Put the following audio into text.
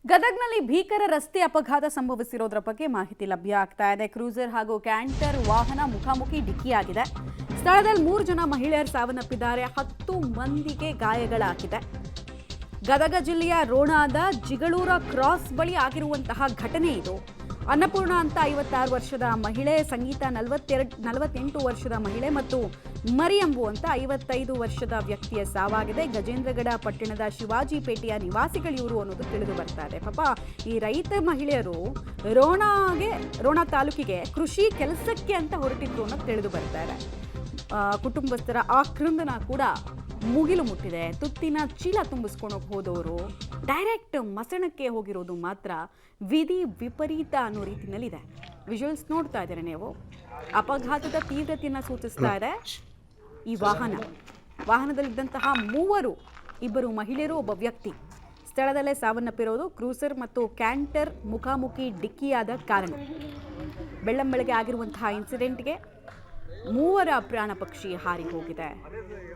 ಗದಗ್ನಲ್ಲಿ ಭೀಕರ ರಸ್ತೆ ಅಪಘಾತ ಸಂಭವಿಸಿರೋದ್ರ ಬಗ್ಗೆ ಮಾಹಿತಿ ಲಭ್ಯ ಆಗ್ತಾ ಇದೆ. ಕ್ರೂಸರ್ ಹಾಗೂ ಕ್ಯಾಂಟರ್ ವಾಹನ ಮುಖಾಮುಖಿ ಡಿಕ್ಕಿಯಾಗಿದೆ. ಸ್ಥಳದಲ್ಲಿ 3 ಜನ ಮಹಿಳೆಯರು ಸಾವನ್ನಪ್ಪಿದ್ದಾರೆ, 10 ಮಂದಿಗೆ ಗಾಯಗಳಾಗಿದೆ. ಗದಗ ಜಿಲ್ಲೆಯ ರೋಣಾದ ಜಿಗಳೂರ ಕ್ರಾಸ್ ಬಳಿ ಆಗಿರುವಂತಹ ಘಟನೆ ಇದು. ಅನ್ನಪೂರ್ಣ ಅಂತ 56 ವರ್ಷದ ಮಹಿಳೆ, ಸಂಗೀತ 48 ವರ್ಷದ ಮಹಿಳೆ ಮತ್ತು ಮರಿಯಂಬು ಅಂತ 55 ವರ್ಷದ ವ್ಯಕ್ತಿಯ ಸಾವಾಗಿದೆ. ಗಜೇಂದ್ರಗಡ ಪಟ್ಟಣದ ಶಿವಾಜಿಪೇಟೆಯ ನಿವಾಸಿಗಳು ಇವರು ಅನ್ನೋದು ತಿಳಿದು ಬರ್ತಾ ಇದೆ. ಪಾಪ ಈ ರೈತ ಮಹಿಳೆಯರು ರೋಣ ತಾಲೂಕಿಗೆ ಕೃಷಿ ಕೆಲಸಕ್ಕೆ ಅಂತ ಹೊರಟಿದ್ರು ಅನ್ನೋದು ತಿಳಿದು ಬರ್ತಾ ಇದೆ. ಕುಟುಂಬಸ್ಥರ ಆಕ್ರಂದನ ಕೂಡ ಮುಗಿಲು ಮುಟ್ಟಿದೆ. ತುತ್ತಿನ ಚೀಲ ತುಂಬಿಸ್ಕೊಂಡು ಹೋದವರು ಡೈರೆಕ್ಟ್ ಮಸಣಕ್ಕೆ ಹೋಗಿರೋದು ಮಾತ್ರ ವಿಧಿ ವಿಪರೀತ ಅನ್ನೋ ರೀತಿಯಲ್ಲಿದೆ. ವಿಜುವಲ್ಸ್ ನೋಡ್ತಾ ಇದ್ದಾರೆ ನೀವು. ಅಪಘಾತದ ತೀವ್ರತೆಯನ್ನು ಸೂಚಿಸ್ತಾ ಇದೆ ಈ ವಾಹನದಲ್ಲಿದ್ದಂತಹ 3 2 ಮಹಿಳೆಯರು, ಒಬ್ಬ ವ್ಯಕ್ತಿ ಸ್ಥಳದಲ್ಲೇ ಸಾವನ್ನಪ್ಪಿರೋದು. ಕ್ರೂಸರ್ ಮತ್ತು ಕ್ಯಾಂಟರ್ ಮುಖಾಮುಖಿ ಡಿಕ್ಕಿಯಾದ ಕಾರಣ ಬೆಳ್ಳಂಬೆಳಗ್ಗೆ ಆಗಿರುವಂತಹ ಇನ್ಸಿಡೆಂಟ್ಗೆ 3 ಪ್ರಾಣ ಪಕ್ಷಿ ಹಾರಿ ಹೋಗಿದೆ.